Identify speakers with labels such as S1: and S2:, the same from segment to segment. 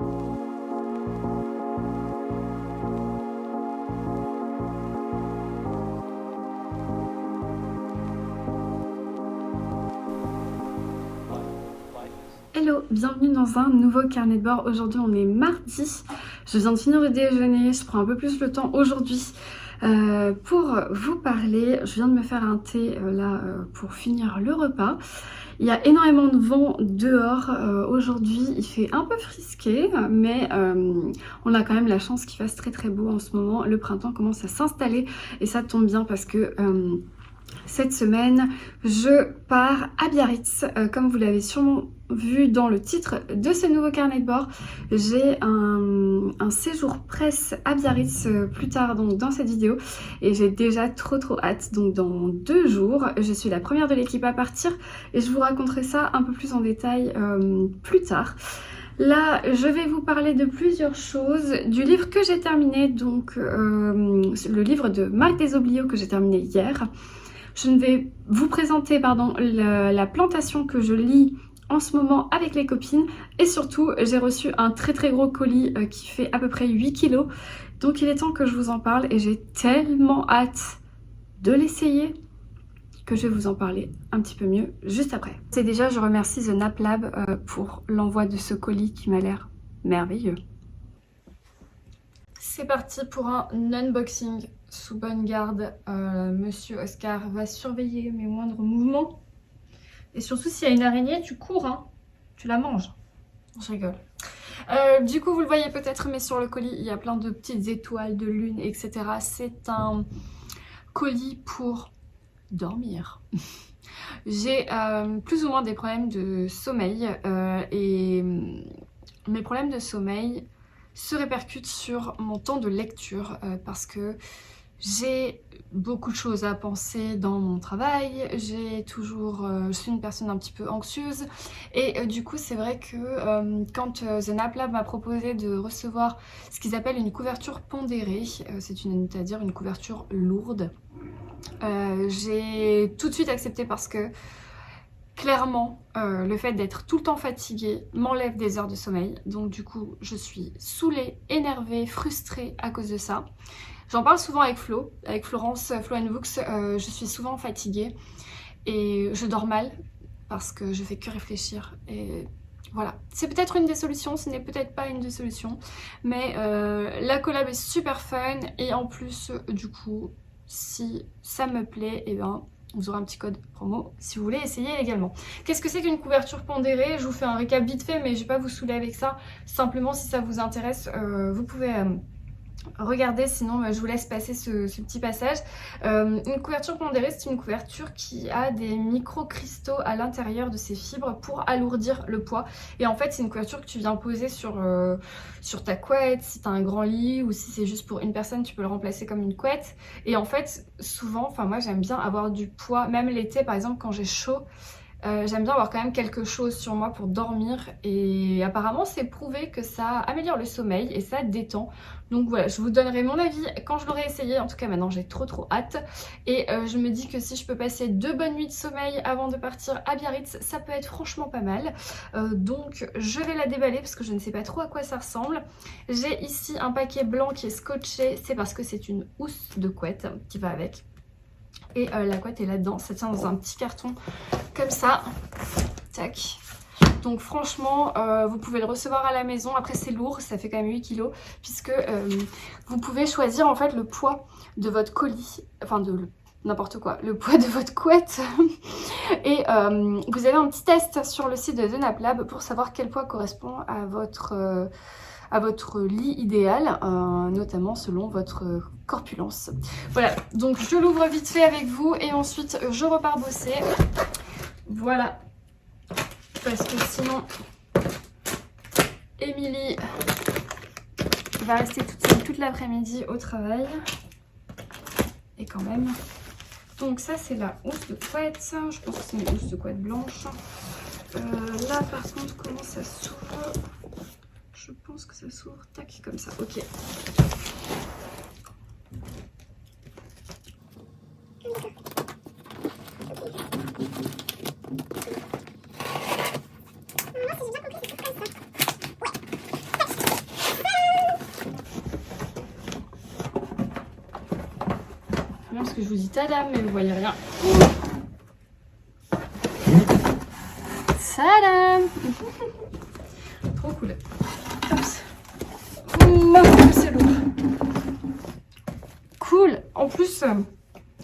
S1: Hello, bienvenue dans un nouveau carnet de bord. Aujourd'hui on est mardi, je viens de finir le déjeuner, je prends un peu plus le temps aujourd'hui pour vous parler. Je viens de me faire un thé pour finir le repas. Il y a énormément de vent dehors aujourd'hui, il fait un peu frisqué, mais on a quand même la chance qu'il fasse très très beau en ce moment. Le printemps commence à s'installer et ça tombe bien parce que cette semaine, je pars à Biarritz. Comme vous l'avez sûrement vu dans le titre de ce nouveau carnet de bord, j'ai un séjour presse à Biarritz plus tard donc dans cette vidéo et j'ai déjà trop hâte. Donc dans 2 jours, je suis la première de l'équipe à partir et je vous raconterai ça un peu plus en détail plus tard. Là, je vais vous parler de plusieurs choses, du livre que j'ai terminé, donc le livre de Marc Desobliaux que j'ai terminé hier. Je vais vous présenter la plantation que je lis en ce moment avec les copines. Et surtout, j'ai reçu un très gros colis qui fait à peu près 8 kilos. Donc il est temps que je vous en parle et j'ai tellement hâte de l'essayer que je vais vous en parler un petit peu mieux juste après. C'est déjà, je remercie The Nap Lab pour l'envoi de ce colis qui m'a l'air merveilleux. C'est parti pour un unboxing sous bonne garde. Monsieur Oscar va surveiller mes moindres mouvements. Et surtout, s'il y a une araignée, tu cours, hein. Tu la manges. Je rigole. Du coup, vous le voyez peut-être, mais sur le colis, il y a plein de petites étoiles, de lune, etc. C'est un colis pour dormir. J'ai plus ou moins des problèmes de sommeil et mes problèmes de sommeil se répercute sur mon temps de lecture parce que j'ai beaucoup de choses à penser dans mon travail, je suis une personne un petit peu anxieuse et du coup c'est vrai que quand The Nap Lab m'a proposé de recevoir ce qu'ils appellent une couverture pondérée, c'est-à-dire une couverture lourde, j'ai tout de suite accepté parce que clairement, le fait d'être tout le temps fatiguée m'enlève des heures de sommeil. Donc du coup, je suis saoulée, énervée, frustrée à cause de ça. J'en parle souvent avec Flo, avec Florence, Flo and Vooks. Je suis souvent fatiguée et je dors mal parce que je fais que réfléchir. Et voilà, c'est peut-être une des solutions, ce n'est peut-être pas une des solutions. Mais la collab est super fun et en plus, du coup, si ça me plaît, et ben vous aurez un petit code promo si vous voulez essayer également. Qu'est-ce que c'est qu'une couverture pondérée? Je vous fais un récap vite fait, mais je vais pas vous saouler avec ça. Simplement, si ça vous intéresse, vous pouvez regardez, sinon je vous laisse passer ce petit passage. Une couverture pondérée, c'est une couverture qui a des micro-cristaux à l'intérieur de ses fibres pour alourdir le poids. Et en fait, c'est une couverture que tu viens poser sur ta couette, si tu as un grand lit ou si c'est juste pour une personne, tu peux le remplacer comme une couette. Et en fait, souvent, moi j'aime bien avoir du poids, même l'été par exemple quand j'ai chaud. J'aime bien avoir quand même quelque chose sur moi pour dormir et apparemment c'est prouvé que ça améliore le sommeil et ça détend. Donc voilà, je vous donnerai mon avis quand je l'aurai essayé. En tout cas maintenant j'ai trop hâte et je me dis que si je peux passer 2 bonnes nuits de sommeil avant de partir à Biarritz, ça peut être franchement pas mal. Donc je vais la déballer parce que je ne sais pas trop à quoi ça ressemble. J'ai ici un paquet blanc qui est scotché, c'est parce que c'est une housse de couette qui va avec. Et la couette est là-dedans, ça tient dans un petit carton comme ça, tac. Donc franchement, vous pouvez le recevoir à la maison. Après c'est lourd, ça fait quand même 8 kilos, puisque vous pouvez choisir en fait le poids de votre colis, enfin de n'importe quoi, le poids de votre couette. Et vous avez un petit test sur le site de The Nap Lab pour savoir quel poids correspond à votre lit idéal, notamment selon votre corpulence. Voilà, donc je l'ouvre vite fait avec vous et ensuite je repars bosser. Voilà, parce que sinon Émilie va rester toute seule toute l'après-midi au travail. Et quand même. Donc ça c'est la housse de couette, je pense que c'est une housse de couette blanche. Là par contre comment ça s'ouvre? Je pense que ça s'ouvre, tac, comme ça, ok. que je vous dis tadam, mais vous voyez rien. Tadam. Trop cool. C'est lourd. Cool. En plus,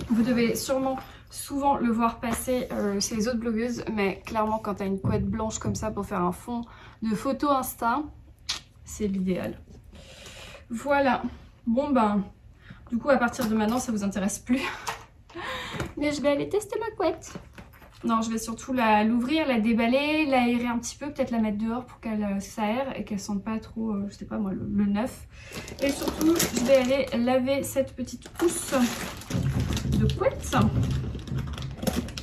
S1: vous devez sûrement souvent le voir passer chez les autres blogueuses, mais clairement quand t'as une couette blanche comme ça pour faire un fond de photo Insta, c'est l'idéal. Voilà. Bon ben, du coup à partir de maintenant ça vous intéresse plus. Mais je vais aller tester ma couette. Non, je vais surtout l'ouvrir, la déballer, l'aérer un petit peu, peut-être la mettre dehors pour qu'elle s'aère et qu'elle sente pas trop, je sais pas moi, le neuf. Et surtout, je vais aller laver cette petite housse de couette.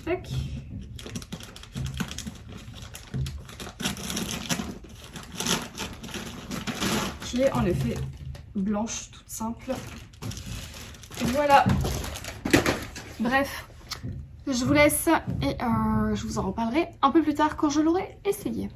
S1: Tac. Qui est en effet blanche, toute simple. Voilà. Bref. Je vous laisse et je vous en reparlerai un peu plus tard quand je l'aurai essayé.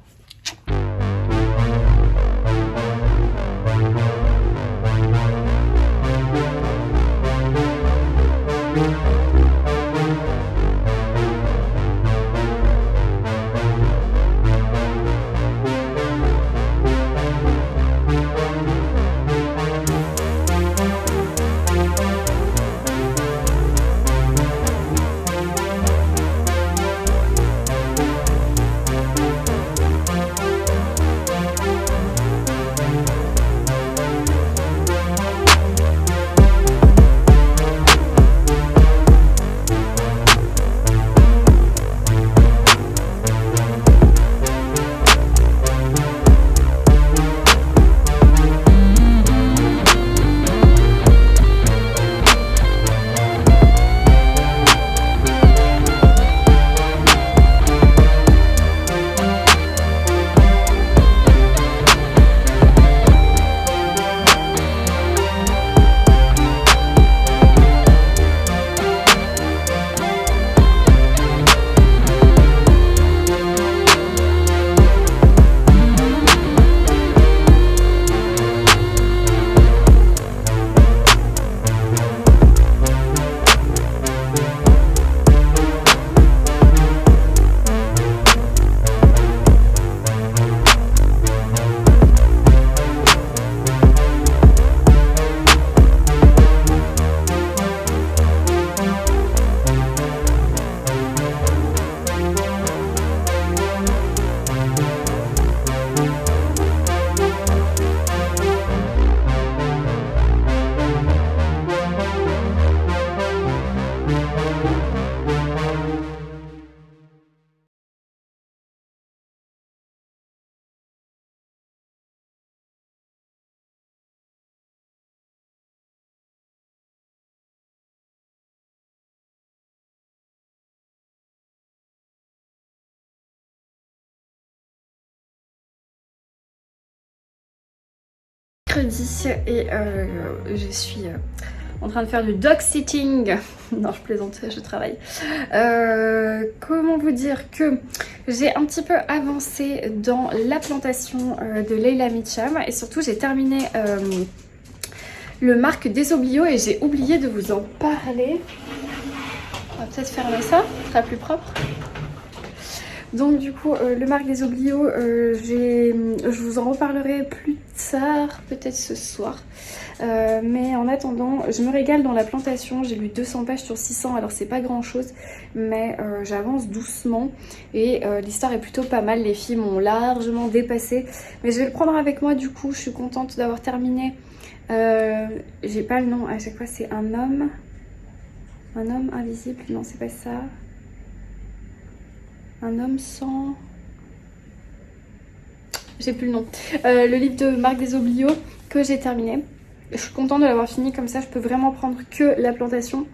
S1: Mercredi et je suis en train de faire du dog sitting. Non, je plaisante, je travaille. Comment vous dire que j'ai un petit peu avancé dans la plantation de Leila Mitcham et surtout j'ai terminé le marque des Oblios et j'ai oublié de vous en parler. On va peut-être fermer ça, ce sera plus propre. Donc du coup, le marque des Oblios, je vous en reparlerai plus tard, peut-être ce soir. Mais en attendant, je me régale dans la plantation. J'ai lu 200 pages sur 600, alors c'est pas grand chose, mais j'avance doucement et l'histoire est plutôt pas mal. Les filles m'ont largement dépassée, mais je vais le prendre avec moi du coup. Je suis contente d'avoir terminé. J'ai pas le nom, à chaque fois c'est un homme invisible, non c'est pas ça. Un homme sans... J'ai plus le nom. Le livre de Marc des Oblios que j'ai terminé. Je suis contente de l'avoir fini, comme ça je peux vraiment prendre que la plantation.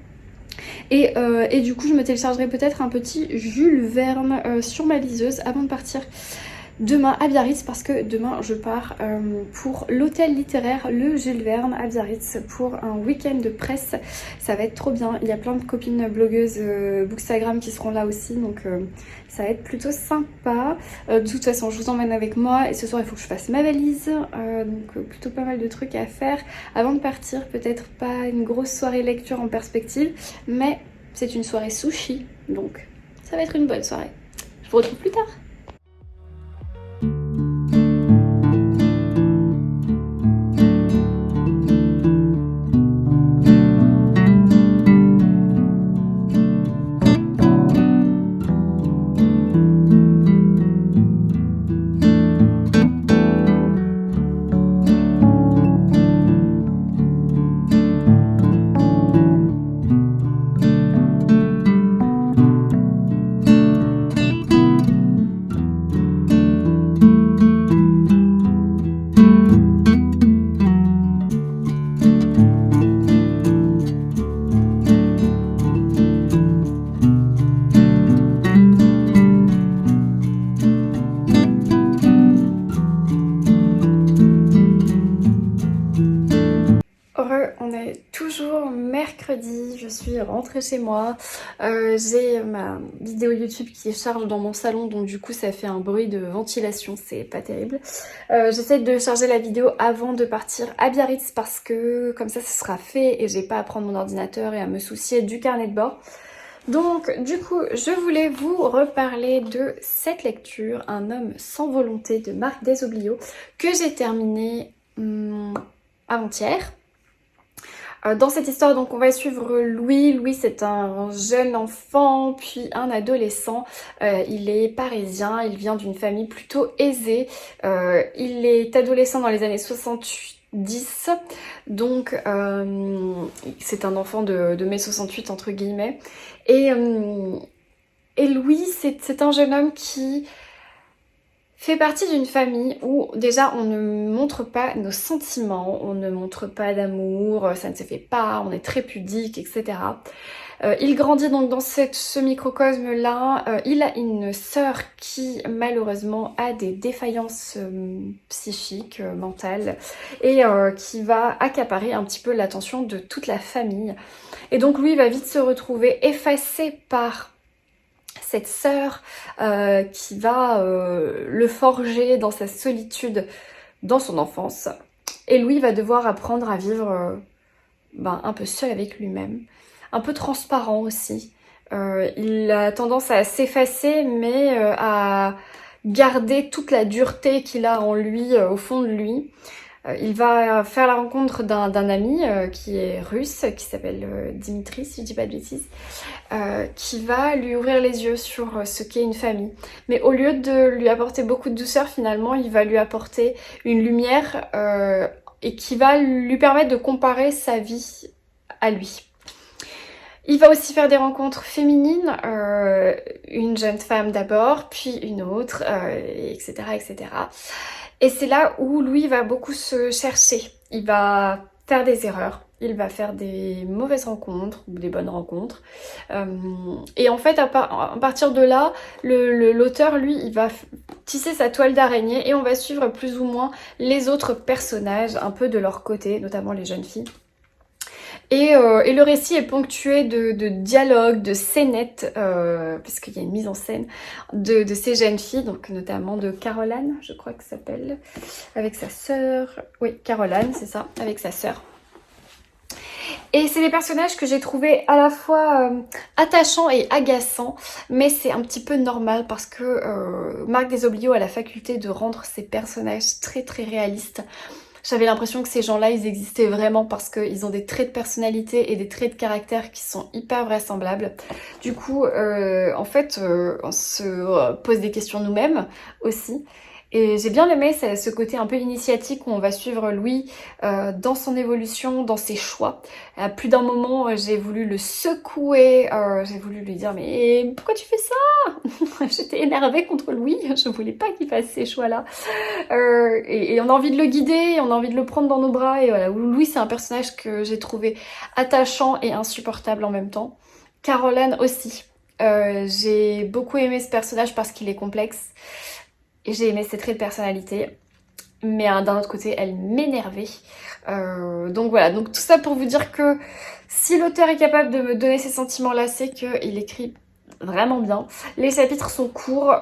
S1: Et du coup je me téléchargerai peut-être un petit Jules Verne sur ma liseuse avant de partir demain à Biarritz parce que demain je pars pour l'hôtel littéraire Le Jules Verne à Biarritz pour un week-end de presse. Ça va être trop bien, il y a plein de copines blogueuses Bookstagram qui seront là aussi, donc ça va être plutôt sympa. De toute façon je vous emmène avec moi et ce soir il faut que je fasse ma valise, donc plutôt pas mal de trucs à faire avant de partir. Peut-être pas une grosse soirée lecture en perspective, mais c'est une soirée sushi, donc ça va être une bonne soirée. Je vous retrouve plus tard. On est toujours mercredi, je suis rentrée chez moi, j'ai ma vidéo YouTube qui charge dans mon salon, donc du coup ça fait un bruit de ventilation, c'est pas terrible. J'essaie de charger la vidéo avant de partir à Biarritz parce que comme ça sera fait et j'ai pas à prendre mon ordinateur et à me soucier du carnet de bord. Donc du coup je voulais vous reparler de cette lecture, Un homme sans volonté de Marc Desobliaux, que j'ai terminé avant-hier. Dans cette histoire, donc, on va suivre Louis. Louis, c'est un jeune enfant, puis un adolescent. Il est parisien, il vient d'une famille plutôt aisée. Il est adolescent dans les années 70, donc c'est un enfant de mai 68, entre guillemets. Et Louis, c'est un jeune homme qui fait partie d'une famille où déjà on ne montre pas nos sentiments, on ne montre pas d'amour, ça ne se fait pas, on est très pudique, etc. Il grandit donc dans ce microcosme-là. Il a une sœur qui malheureusement a des défaillances psychiques, mentales, et qui va accaparer un petit peu l'attention de toute la famille. Et donc lui va vite se retrouver effacé par cette sœur qui va le forger dans sa solitude dans son enfance. Et Louis va devoir apprendre à vivre un peu seul avec lui-même, un peu transparent aussi. Il a tendance à s'effacer, mais à garder toute la dureté qu'il a en lui, au fond de lui. Il va faire la rencontre d'un ami qui est russe, qui s'appelle Dimitri, si je dis pas de bêtises, qui va lui ouvrir les yeux sur ce qu'est une famille. Mais au lieu de lui apporter beaucoup de douceur, finalement, il va lui apporter une lumière et qui va lui permettre de comparer sa vie à lui. Il va aussi faire des rencontres féminines, une jeune femme d'abord, puis une autre, etc., etc. Et c'est là où Louis va beaucoup se chercher. Il va faire des erreurs, il va faire des mauvaises rencontres ou des bonnes rencontres. Et en fait, à partir de là, l'auteur, lui, il va tisser sa toile d'araignée et on va suivre plus ou moins les autres personnages, un peu de leur côté, notamment les jeunes filles. Et le récit est ponctué de dialogues, de scénettes, parce qu'il y a une mise en scène de ces jeunes filles, donc notamment de Caroline, je crois que ça s'appelle, avec sa sœur. Oui, Caroline, c'est ça, avec sa sœur. Et c'est des personnages que j'ai trouvé à la fois attachants et agaçants, mais c'est un petit peu normal parce que Marc Desobliaux a la faculté de rendre ses personnages très très réalistes. J'avais l'impression que ces gens-là, ils existaient vraiment parce qu'ils ont des traits de personnalité et des traits de caractère qui sont hyper vraisemblables. Du coup, en fait, on se pose des questions nous-mêmes aussi. Et j'ai bien aimé ce côté un peu initiatique où on va suivre Louis dans son évolution, dans ses choix. À plus d'un moment, j'ai voulu le secouer, j'ai voulu lui dire « Mais pourquoi tu fais ça ?» J'étais énervée contre Louis, je voulais pas qu'il fasse ces choix-là. Et on a envie de le guider, on a envie de le prendre dans nos bras. Et voilà, Louis, c'est un personnage que j'ai trouvé attachant et insupportable en même temps. Caroline aussi. J'ai beaucoup aimé ce personnage parce qu'il est complexe. et j'ai aimé ses traits de personnalité. Mais d'un autre côté, elle m'énervait. Donc voilà, donc tout ça pour vous dire que si l'auteur est capable de me donner ces sentiments-là, c'est qu'il écrit vraiment bien. Les chapitres sont courts,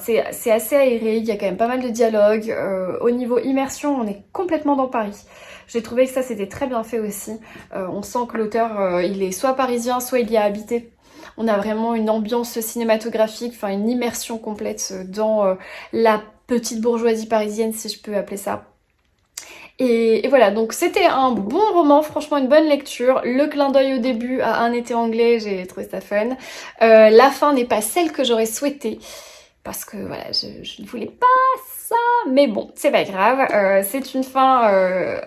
S1: c'est assez aéré, il y a quand même pas mal de dialogues. Au niveau immersion, on est complètement dans Paris. J'ai trouvé que ça c'était très bien fait aussi. On sent que l'auteur, il est soit parisien, soit il y a habité. On a vraiment une ambiance cinématographique, enfin une immersion complète dans la petite bourgeoisie parisienne, si je peux appeler ça. Et voilà, donc c'était un bon roman, franchement une bonne lecture. Le clin d'œil au début à Un été anglais, j'ai trouvé ça fun. La fin n'est pas celle que j'aurais souhaité, parce que voilà, je ne voulais pas ça, mais bon, c'est pas grave. C'est une fin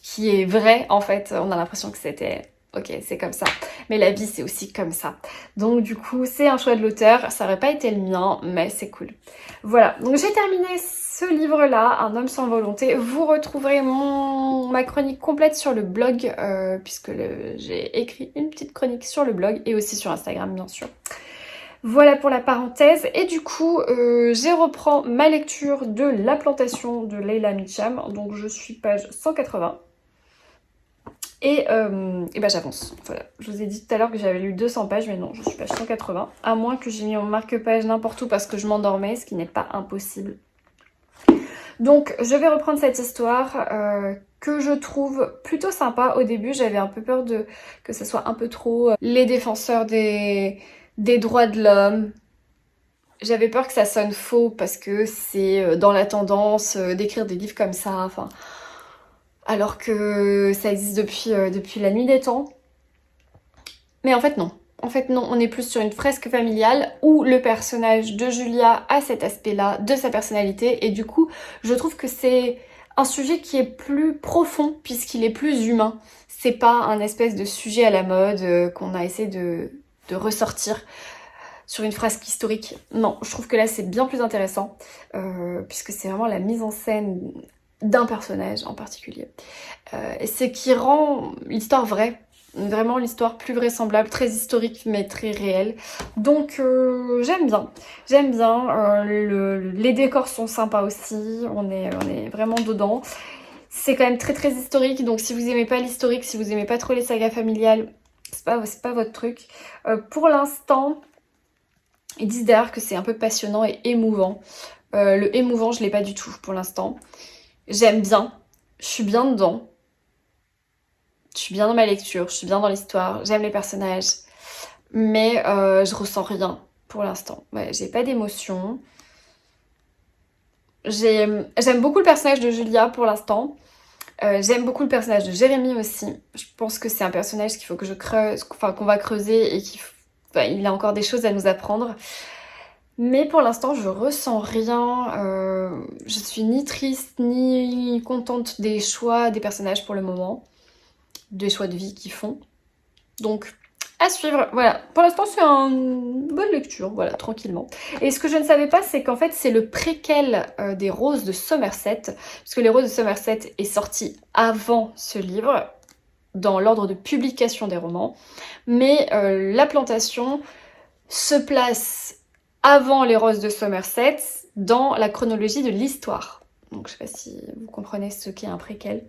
S1: qui est vraie en fait, on a l'impression que c'était... Ok, c'est comme ça. Mais la vie, c'est aussi comme ça. Donc du coup, c'est un choix de l'auteur. Ça aurait pas été le mien, mais c'est cool. Voilà, donc j'ai terminé ce livre-là, Un homme sans volonté. Vous retrouverez ma chronique complète sur le blog, puisque j'ai écrit une petite chronique sur le blog et aussi sur Instagram, bien sûr. Voilà pour la parenthèse. Et du coup, je reprends ma lecture de La plantation de Leila Mitcham. Donc je suis page 180. Et ben j'avance, voilà. Je vous ai dit tout à l'heure que j'avais lu 200 pages, mais non, je suis page 180. À moins que j'ai mis mon marque-page n'importe où parce que je m'endormais, ce qui n'est pas impossible. Donc je vais reprendre cette histoire que je trouve plutôt sympa. Au début, j'avais un peu peur que ce soit un peu trop les défenseurs des droits de l'homme. J'avais peur que ça sonne faux parce que c'est dans la tendance d'écrire des livres comme ça, enfin... Alors que ça existe depuis la nuit des temps. Mais en fait non. En fait non, on est plus sur une fresque familiale où le personnage de Julia a cet aspect-là de sa personnalité et du coup je trouve que c'est un sujet qui est plus profond puisqu'il est plus humain. C'est pas un espèce de sujet à la mode qu'on a essayé de ressortir sur une fresque historique. Non, je trouve que là c'est bien plus intéressant puisque c'est vraiment la mise en scène d'un personnage en particulier. Et c'est qui rend l'histoire vraie. Vraiment l'histoire plus vraisemblable, très historique mais très réelle. Donc j'aime bien. J'aime bien. Les décors sont sympas aussi. On est vraiment dedans. C'est quand même très très historique. Donc si vous aimez pas l'historique, si vous aimez pas trop les sagas familiales, c'est pas votre truc. Pour l'instant, ils disent d'ailleurs que c'est un peu passionnant et émouvant. Le émouvant, je l'ai pas du tout pour l'instant. J'aime bien. Je suis bien dedans. Je suis bien dans ma lecture, je suis bien dans l'histoire, j'aime les personnages, mais je ressens rien pour l'instant. Ouais, j'ai pas d'émotion. J'aime beaucoup le personnage de Julia pour l'instant. J'aime beaucoup le personnage de Jérémy aussi. Je pense que c'est un personnage qu'il faut que je creuse, enfin qu'on va creuser et il a encore des choses à nous apprendre. Mais pour l'instant, je ressens rien. Je suis ni triste ni contente des choix des personnages pour le moment. Des choix de vie qu'ils font. Donc, à suivre. Voilà. Pour l'instant, c'est une bonne lecture. Voilà, tranquillement. Et ce que je ne savais pas, c'est qu'en fait, c'est le préquel des Roses de Somerset. Parce que Les Roses de Somerset est sorti avant ce livre, dans l'ordre de publication des romans. Mais La plantation se place avant Les Roses de Somerset dans la chronologie de l'histoire. Donc, je sais pas si vous comprenez ce qu'est un préquel.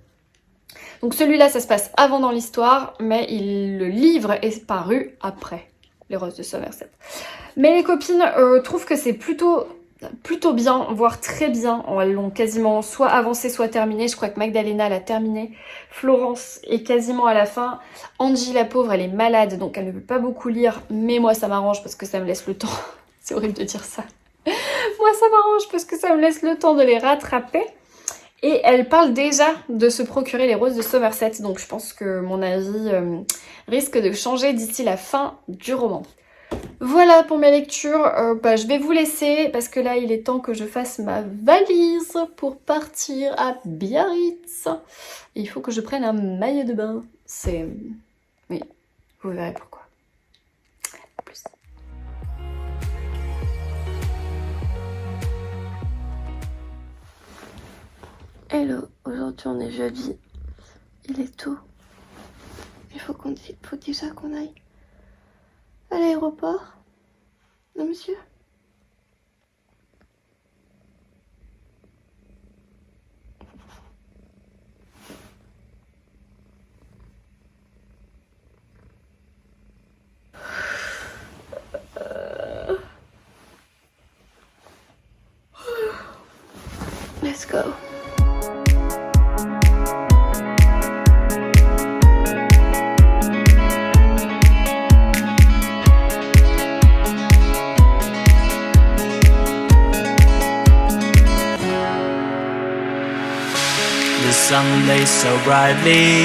S1: Donc celui-là, ça se passe avant dans l'histoire, mais le livre est paru après Les Roses de Somerset. Mais les copines trouvent que c'est plutôt bien, voire très bien. Elles l'ont quasiment soit avancé, soit terminé. Je crois que Magdalena l'a terminé. Florence est quasiment à la fin. Angie, la pauvre, elle est malade, donc elle ne peut pas beaucoup lire. Mais moi, ça m'arrange parce que ça me laisse le temps. C'est horrible de dire ça. Moi, ça m'arrange parce que ça me laisse le temps de les rattraper. Et elle parle déjà de se procurer Les Roses de Somerset, donc je pense que mon avis risque de changer d'ici la fin du roman. Voilà pour mes lectures, je vais vous laisser parce que là il est temps que je fasse ma valise pour partir à Biarritz. Et il faut que je prenne un maillot de bain, oui, vous verrez pourquoi. À plus. Hello, aujourd'hui on est jeudi, il est tôt, il faut déjà qu'on aille à l'aéroport. Non monsieur? Let's go.
S2: The sun blazed so brightly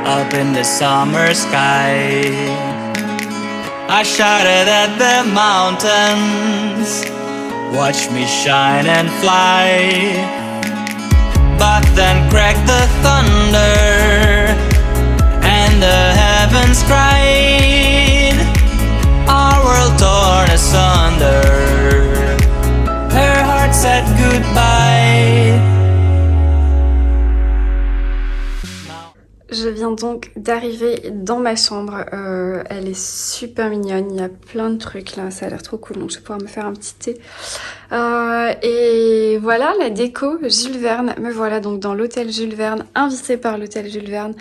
S2: up in the summer sky. I shouted at the mountains, watch me shine and fly. But then cracked the thunder and the heavens cried. Our world torn asunder. Her heart said goodbye.
S1: Je viens donc d'arriver dans ma chambre, elle est super mignonne, il y a plein de trucs là, ça a l'air trop cool, donc je vais pouvoir me faire un petit thé. Et voilà la déco Jules Verne, me voilà donc dans l'hôtel Jules Verne, invitée par l'hôtel Jules Verne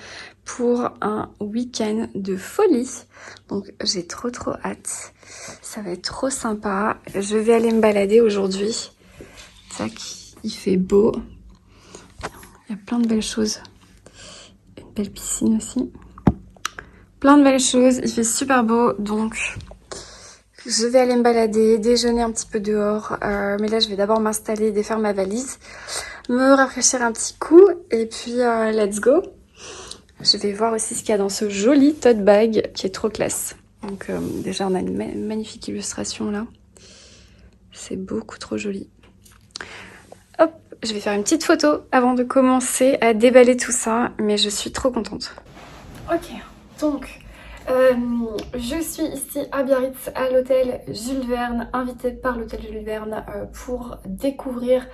S1: pour un week-end de folie. Donc j'ai trop hâte, ça va être trop sympa. Je vais aller me balader aujourd'hui, tac, il fait beau, il y a plein de belles choses. Belle piscine aussi, plein de belles choses, il fait super beau, donc je vais aller me balader, déjeuner un petit peu dehors, mais là je vais d'abord m'installer, défaire ma valise, me rafraîchir un petit coup, et puis let's go. Je vais voir aussi ce qu'il y a dans ce joli tote bag qui est trop classe. Donc déjà on a une magnifique illustration là, c'est beaucoup trop joli. Hop, je vais faire une petite photo avant de commencer à déballer tout ça, mais je suis trop contente. Ok, donc je suis ici à Biarritz à l'hôtel Jules Verne, invitée par l'hôtel Jules Verne pour découvrir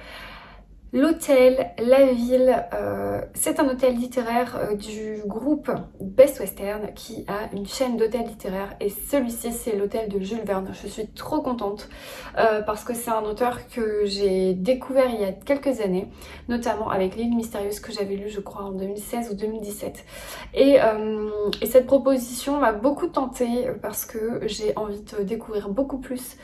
S1: l'hôtel, la ville. C'est un hôtel littéraire du groupe Best Western qui a une chaîne d'hôtels littéraires, et celui-ci c'est l'hôtel de Jules Verne. Je suis trop contente parce que c'est un auteur que j'ai découvert il y a quelques années, notamment avec L'île mystérieuse que j'avais lu je crois en 2016 ou 2017. Et cette proposition m'a beaucoup tentée parce que j'ai envie de découvrir beaucoup plus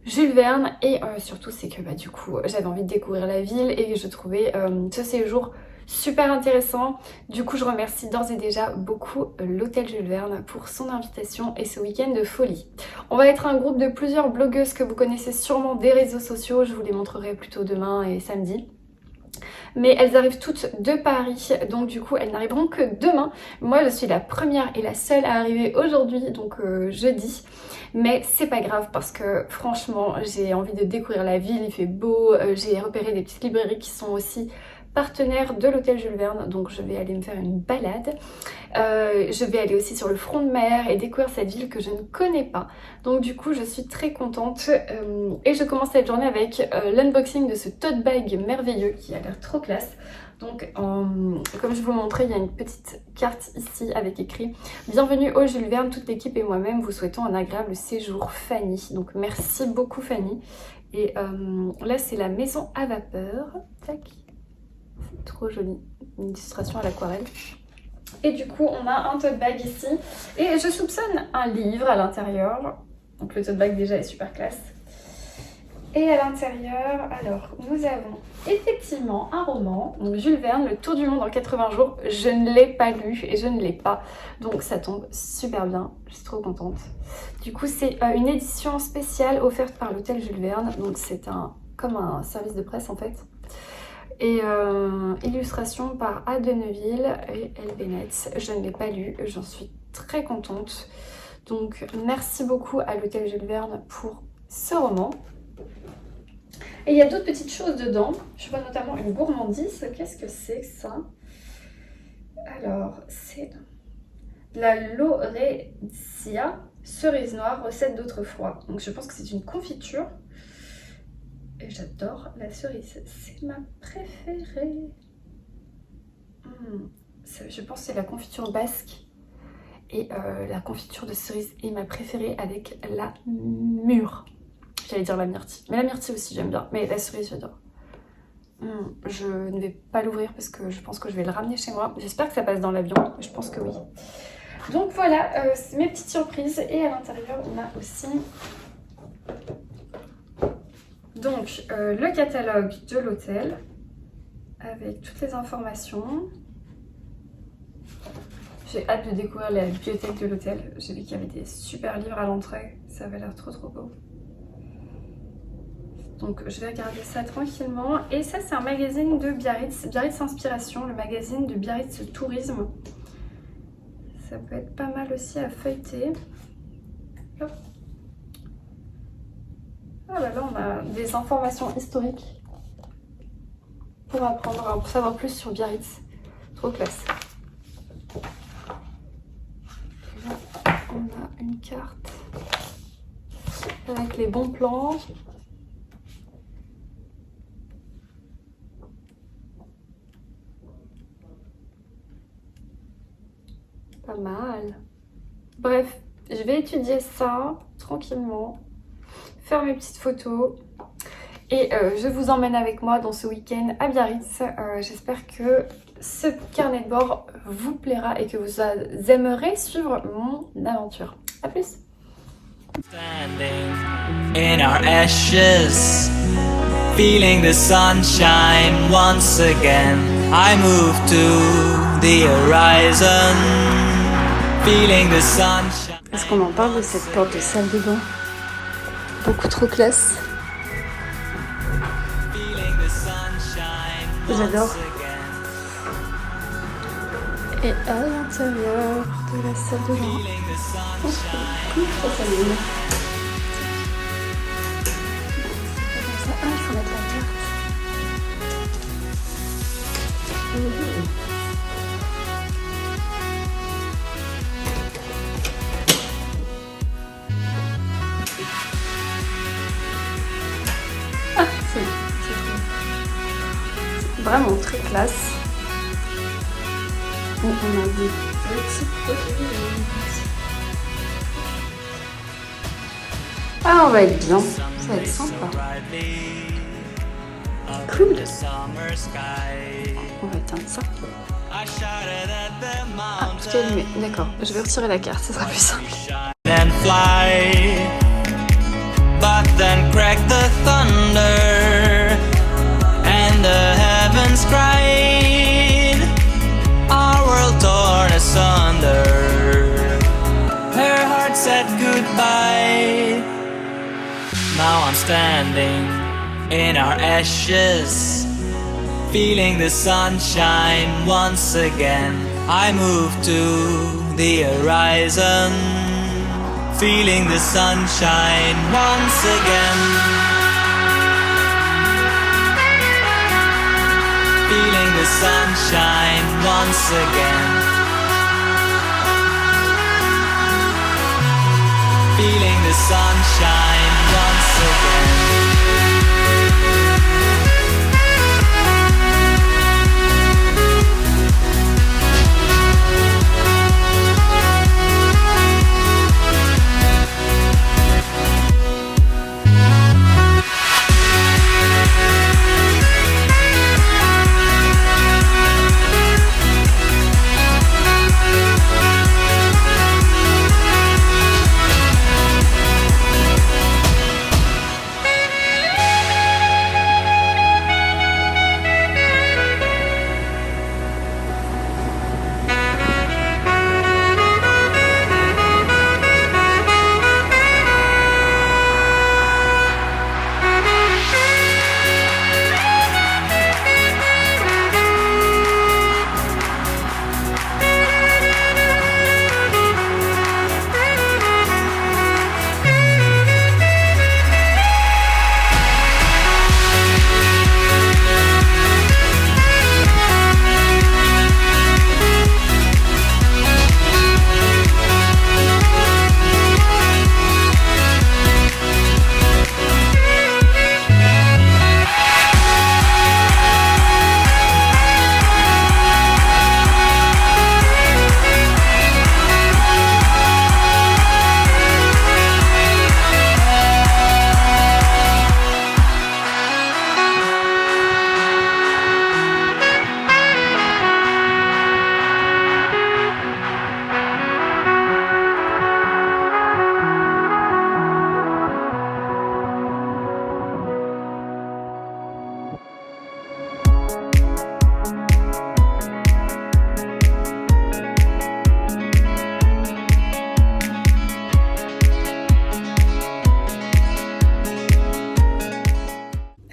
S1: Jules Verne, et surtout c'est que du coup j'avais envie de découvrir la ville et je trouvais ce séjour super intéressant. Du coup je remercie d'ores et déjà beaucoup l'hôtel Jules Verne pour son invitation et ce week-end de folie. On va être un groupe de plusieurs blogueuses que vous connaissez sûrement des réseaux sociaux, je vous les montrerai plutôt demain et samedi. Mais elles arrivent toutes de Paris, donc du coup elles n'arriveront que demain. Moi je suis la première et la seule à arriver aujourd'hui, donc jeudi. Mais c'est pas grave parce que franchement j'ai envie de découvrir la ville, il fait beau, j'ai repéré des petites librairies qui sont aussi partenaires de l'hôtel Jules Verne, donc je vais aller me faire une balade. Je vais aller aussi sur le front de mer et découvrir cette ville que je ne connais pas. Donc du coup je suis très contente et je commence cette journée avec l'unboxing de ce tote bag merveilleux qui a l'air trop classe. Donc comme je vous montrais, il y a une petite carte ici avec écrit « Bienvenue au Jules Verne, toute l'équipe et moi-même vous souhaitons un agréable séjour Fanny ». Donc merci beaucoup Fanny. Et là c'est la maison à vapeur. Tac. C'est trop joli. Une illustration à l'aquarelle. Et du coup on a un tote bag ici. Et je soupçonne un livre à l'intérieur. Donc le tote bag déjà est super classe. Et à l'intérieur, alors, nous avons effectivement un roman, donc Jules Verne, Le Tour du monde en 80 jours. Je ne l'ai pas lu et je ne l'ai pas, donc ça tombe super bien, je suis trop contente. Du coup, c'est une édition spéciale offerte par l'hôtel Jules Verne, donc c'est comme un service de presse en fait. Et illustration par A. Deneville et L. Bennett. Je ne l'ai pas lu, j'en suis très contente. Donc merci beaucoup à l'hôtel Jules Verne pour ce roman. Et il y a d'autres petites choses dedans. Je vois notamment une gourmandise. Qu'est-ce que c'est que ça? Alors, c'est de la Lauretia, cerise noire, recette d'autrefois. Donc je pense que c'est une confiture. Et j'adore la cerise. C'est ma préférée. Je pense que c'est la confiture basque. Et la confiture de cerise est ma préférée avec la mûre. J'allais dire la myrtille, mais la myrtille aussi j'aime bien, mais la cerise j'adore. Je ne vais pas l'ouvrir parce que je pense que je vais le ramener chez moi. J'espère que ça passe dans l'avion, je pense que oui. Donc voilà, mes petites surprises. Et à l'intérieur on a aussi Donc le catalogue de l'hôtel avec toutes les informations. J'ai hâte de découvrir la bibliothèque de l'hôtel. J'ai vu qu'il y avait des super livres à l'entrée. Ça avait l'air trop beau. Donc je vais regarder ça tranquillement. Et ça c'est un magazine de Biarritz. Biarritz Inspiration, le magazine de Biarritz Tourisme. Ça peut être pas mal aussi à feuilleter. Hop. Oh là là, on a des informations historiques pour apprendre, pour savoir plus sur Biarritz. Trop classe. Et là, on a une carte avec les bons plans. Pas mal. Bref, je vais étudier ça tranquillement, faire mes petites photos et je vous emmène avec moi dans ce week-end à Biarritz. J'espère que ce carnet de bord vous plaira et que vous aimerez suivre mon aventure. A plus!
S2: Standing in our ashes, feeling the sunshine once again. I move to the horizon, feeling the sunshine.
S1: Est-ce qu'on en parle de cette porte de salle de bain? Beaucoup trop classe. J'adore. Et à l'intérieur de la salle de bain, ça s'allume. Ah, il faut mettre la carte. Ah, c'est vraiment très classe. On a des petits produits. Ah, on va être bien. Ça va être sympa. Cool. On va éteindre ça. Ah, tout est allumé. D'accord. Je vais retirer la carte. Ce sera plus simple.
S2: And fly, but then crack the thunder, and the heavens cried, our world torn asunder. Her heart said goodbye. Now I'm standing in our ashes, feeling the sunshine once again. I move to the horizon, feeling the sunshine once again. Feeling the sunshine once again. Feeling the sunshine once again.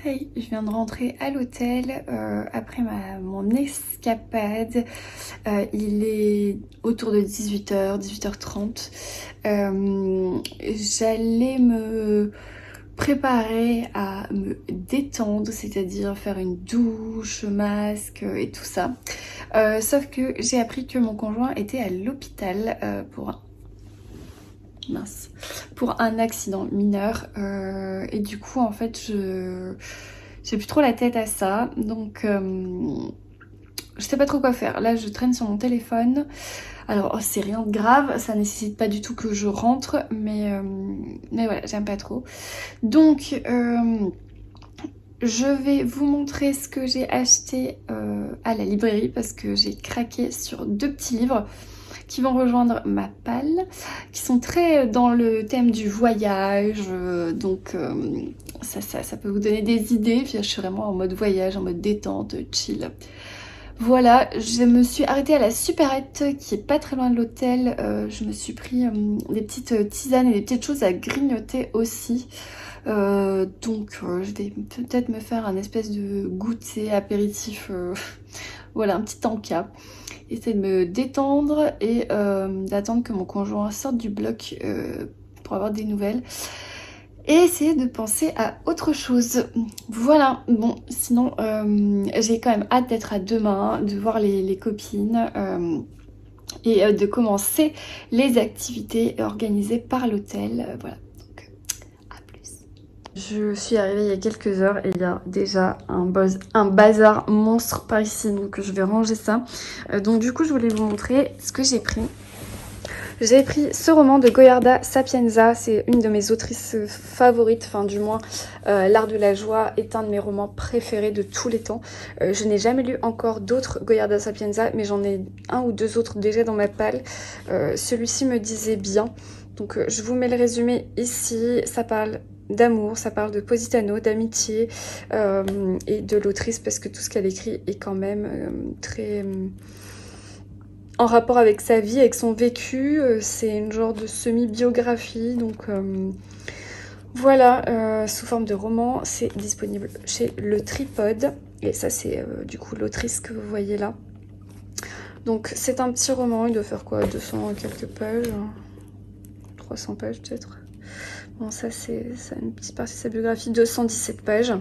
S1: Hey, je viens de rentrer à l'hôtel après mon escapade. Il est autour de 18h, 18h30. J'allais me préparer à me détendre, c'est-à-dire faire une douche, masque et tout ça. Sauf que j'ai appris que mon conjoint était à l'hôpital pour un accident mineur et du coup en fait j'ai plus trop la tête à ça, donc je sais pas trop quoi faire. Là je traîne sur mon téléphone. Alors c'est rien de grave, ça nécessite pas du tout que je rentre, mais voilà, j'aime pas trop. Donc je vais vous montrer ce que j'ai acheté à la librairie parce que j'ai craqué sur 2 petits livres qui vont rejoindre ma palle, qui sont très dans le thème du voyage, donc ça peut vous donner des idées. Puis je suis vraiment en mode voyage, en mode détente, chill. Voilà, je me suis arrêtée à la supérette qui est pas très loin de l'hôtel. Je me suis pris des petites tisanes et des petites choses à grignoter aussi. Donc je vais peut-être me faire un espèce de goûter apéritif, voilà, un petit encas. Essayer de me détendre et d'attendre que mon conjoint sorte du bloc pour avoir des nouvelles. Et essayer de penser à autre chose. Voilà, bon, sinon j'ai quand même hâte d'être à demain, de voir les copines et de commencer les activités organisées par l'hôtel. Voilà, donc à plus. Je suis arrivée il y a quelques heures et il y a déjà un bazar monstre par ici, donc je vais ranger ça. Donc du coup je voulais vous montrer ce que j'ai pris. J'ai pris ce roman de Goyarda Sapienza, c'est une de mes autrices favorites, enfin du moins L'Art de la Joie est un de mes romans préférés de tous les temps. Je n'ai jamais lu encore d'autres Goyarda Sapienza, mais j'en ai 1 ou 2 autres déjà dans ma palle. Celui-ci me disait bien, donc je vous mets le résumé ici. Ça parle d'amour, ça parle de Positano, d'amitié et de l'autrice parce que tout ce qu'elle écrit est quand même très... en rapport avec sa vie, avec son vécu. C'est une genre de semi-biographie, donc voilà, sous forme de roman. C'est disponible chez Le Tripode, et ça c'est du coup l'autrice que vous voyez là. Donc c'est un petit roman, il doit faire quoi, 200 quelques pages, 300 pages peut-être. Bon, ça c'est une petite partie de sa biographie, 217 pages.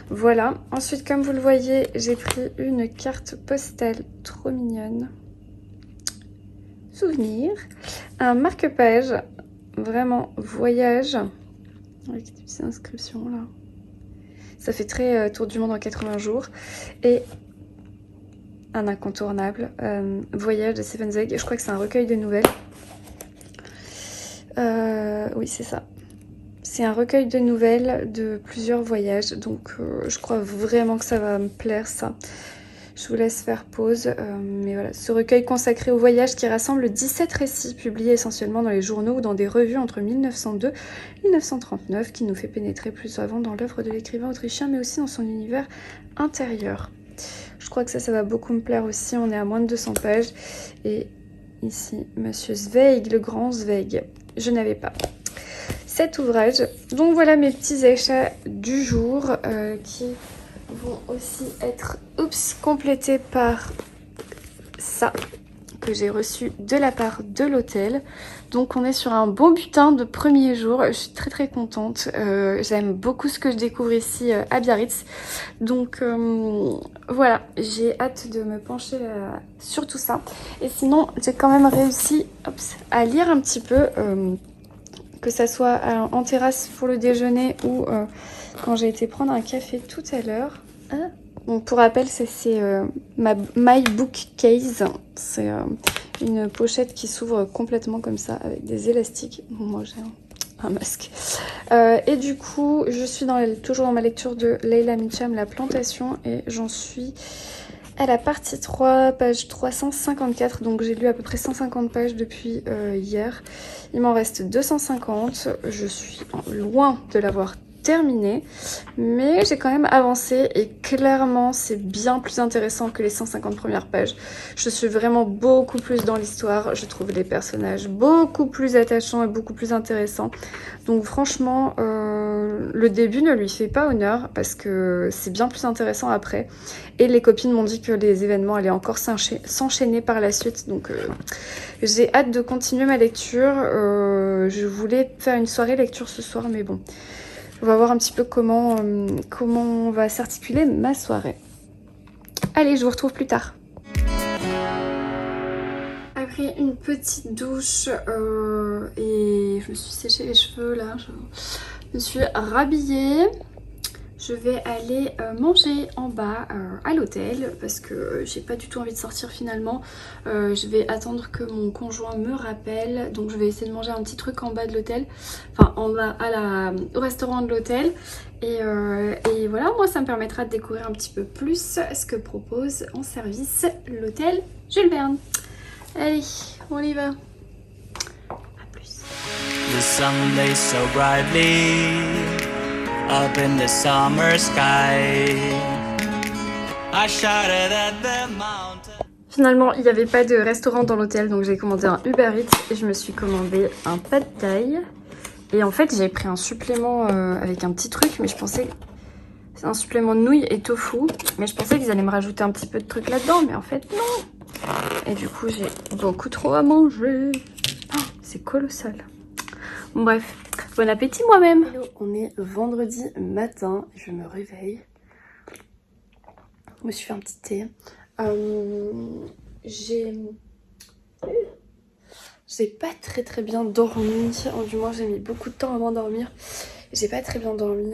S1: Voilà, ensuite comme vous le voyez, j'ai pris une carte postale trop mignonne. Souvenir, un marque-page, vraiment voyage, avec des petites inscriptions là. Ça fait très tour du monde en 80 jours. Et un incontournable, voyage de Stefan Zweig. Je crois que c'est un recueil de nouvelles. Oui, c'est ça. C'est un recueil de nouvelles de plusieurs voyages. Donc je crois vraiment que ça va me plaire ça. Je vous laisse faire pause, mais voilà, ce recueil consacré au voyage qui rassemble 17 récits publiés essentiellement dans les journaux ou dans des revues entre 1902 et 1939, qui nous fait pénétrer plus avant dans l'œuvre de l'écrivain autrichien, mais aussi dans son univers intérieur. Je crois que ça va beaucoup me plaire aussi. On est à moins de 200 pages, et ici, Monsieur Zweig, le grand Zweig. Je n'avais pas cet ouvrage. Donc voilà mes petits achats du jour qui vont aussi être complétés par ça que j'ai reçu de la part de l'hôtel. Donc on est sur un bon butin de premier jour. Je suis très contente. J'aime beaucoup ce que je découvre ici à Biarritz. Donc voilà, j'ai hâte de me pencher sur tout ça. Et sinon j'ai quand même réussi à lire un petit peu, que ça soit en terrasse pour le déjeuner ou quand j'ai été prendre un café tout à l'heure. Donc pour rappel, c'est ma My Book Case. C'est une pochette qui s'ouvre complètement comme ça avec des élastiques. Bon, moi j'ai un masque. Et du coup, je suis toujours dans ma lecture de Leila Mitcham, La Plantation, et j'en suis à la partie 3, page 354. Donc j'ai lu à peu près 150 pages depuis hier. Il m'en reste 250. Je suis loin de l'avoir terminé, mais j'ai quand même avancé et clairement c'est bien plus intéressant que les 150 premières pages. Je suis vraiment beaucoup plus dans l'histoire, je trouve les personnages beaucoup plus attachants et beaucoup plus intéressants. Donc franchement le début ne lui fait pas honneur parce que c'est bien plus intéressant après. Et les copines m'ont dit que les événements allaient encore s'enchaîner par la suite. Donc j'ai hâte de continuer ma lecture. Je voulais faire une soirée lecture ce soir, mais bon, on va voir un petit peu comment va s'articuler ma soirée. Allez, je vous retrouve plus tard. Après une petite douche et je me suis séché les cheveux là, je me suis rhabillée. Je vais aller manger en bas à l'hôtel parce que j'ai pas du tout envie de sortir finalement. Je vais attendre que mon conjoint me rappelle, donc je vais essayer de manger un petit truc en bas de l'hôtel, enfin en bas au restaurant de l'hôtel. Et voilà, moi ça me permettra de découvrir un petit peu plus ce que propose en service l'hôtel Jules Verne. Allez, on y va. À plus.
S2: The sun lays so brightly up in the summer sky. I shouted at the mountain.
S1: Finalement, il n'y avait pas de restaurant dans l'hôtel, donc j'ai commandé un Uber Eats et je me suis commandé un pad thai. Et en fait, j'ai pris un supplément avec un petit truc, mais je pensais... C'est un supplément de nouilles et tofu, mais je pensais qu'ils allaient me rajouter un petit peu de trucs là-dedans, mais en fait, non. Et du coup, j'ai beaucoup trop à manger. Oh, c'est colossal. Bon, bref, bon appétit moi-même. Hello, on est vendredi matin, je me réveille. Je me suis fait un petit thé. J'ai pas très bien dormi, du moins j'ai mis beaucoup de temps à m'endormir. J'ai pas très bien dormi.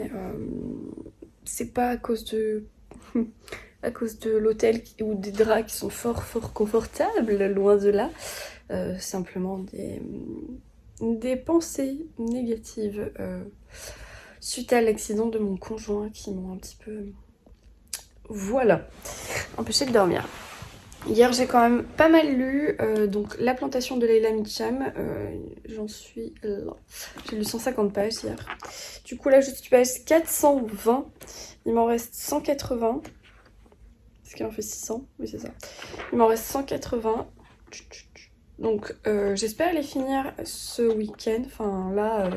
S1: C'est pas à cause de l'hôtel ou des draps qui sont fort confortables, loin de là. Simplement des pensées négatives suite à l'accident de mon conjoint qui m'ont un petit peu, voilà, empêché de dormir. Hier j'ai quand même pas mal lu, donc La plantation de Leila Mitcham, j'en suis là. J'ai lu 150 pages hier. Du coup là je suis page 420, il m'en reste 180. Est-ce qu'il en fait 600? Oui c'est ça. Il m'en reste 180. Donc j'espère les finir ce week-end, enfin là,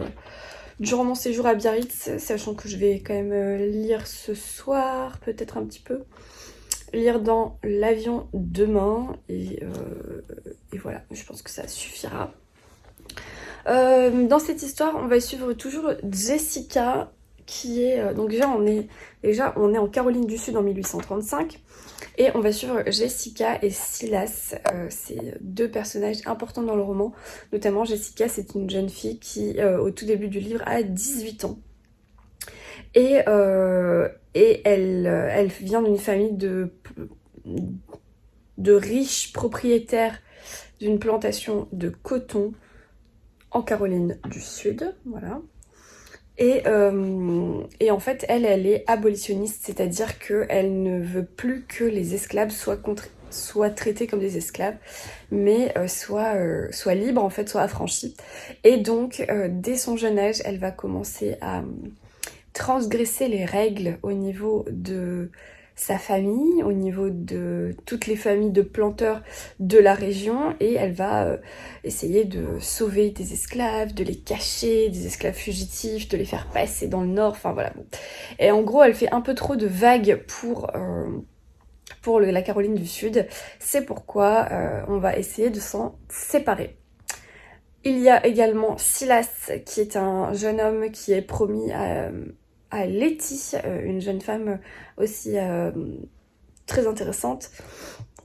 S1: durant mon séjour à Biarritz, sachant que je vais quand même lire ce soir, peut-être un petit peu. Lire dans l'avion demain et voilà, je pense que ça suffira. Dans cette histoire, on va suivre toujours Jessica qui est... donc déjà on est en Caroline du Sud en 1835 et on va suivre Jessica et Silas, c'est deux personnages importants dans le roman. Notamment Jessica, c'est une jeune fille qui au tout début du livre a 18 ans. Et elle vient d'une famille de riches propriétaires d'une plantation de coton en Caroline du Sud, voilà. Et en fait, elle est abolitionniste, c'est-à-dire qu'elle ne veut plus que les esclaves soient traités comme des esclaves, mais soient libres, en fait, soient affranchis. Et donc, dès son jeune âge, elle va commencer à transgresser les règles au niveau de sa famille, au niveau de toutes les familles de planteurs de la région, et elle va essayer de sauver des esclaves, de les cacher, des esclaves fugitifs, de les faire passer dans le nord, enfin voilà. Et en gros, elle fait un peu trop de vagues pour la Caroline du Sud. C'est pourquoi on va essayer de s'en séparer. Il y a également Silas, qui est un jeune homme qui est promis à Letty, une jeune femme aussi très intéressante.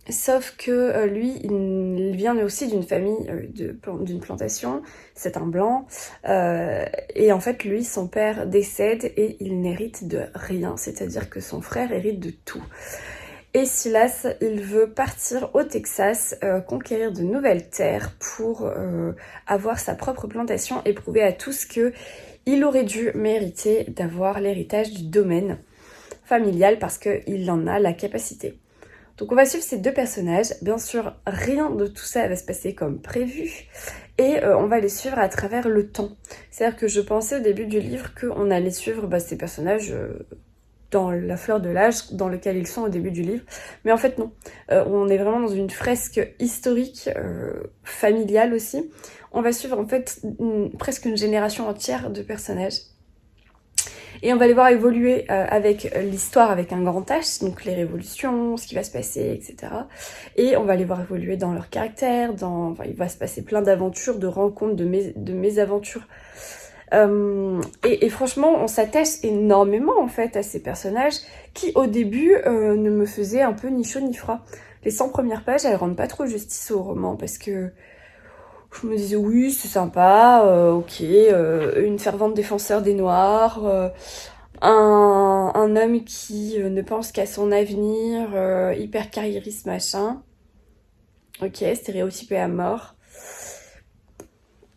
S1: Sauf que lui, il vient aussi d'une famille, d'une plantation, c'est un blanc. Et en fait, lui, son père décède et il n'hérite de rien. C'est-à-dire que son frère hérite de tout. Et Silas, il veut partir au Texas, conquérir de nouvelles terres pour avoir sa propre plantation et prouver à tous qu'il aurait dû mériter d'avoir l'héritage du domaine familial parce qu'il en a la capacité. Donc on va suivre ces deux personnages. Bien sûr, rien de tout ça va se passer comme prévu. Et on va les suivre à travers le temps. C'est-à-dire que je pensais au début du livre qu'on allait suivre ces personnages... dans la fleur de l'âge dans lequel ils sont au début du livre. Mais en fait non, on est vraiment dans une fresque historique, familiale aussi. On va suivre en fait presque une génération entière de personnages.
S3: Et on va les voir évoluer avec l'histoire avec un grand H, donc les révolutions, ce qui va se passer, etc. Et on va les voir évoluer dans leur caractère, il va se passer plein d'aventures, de rencontres, de mésaventures. Et franchement, on s'attache énormément en fait à ces personnages qui au début ne me faisaient un peu ni chaud ni froid. Les 100 premières pages, elles rendent pas trop justice au roman parce que je me disais oui, c'est sympa, ok, une fervente défenseur des Noirs, un homme qui ne pense qu'à son avenir, hyper carriériste machin. Ok, stéréotypé à mort.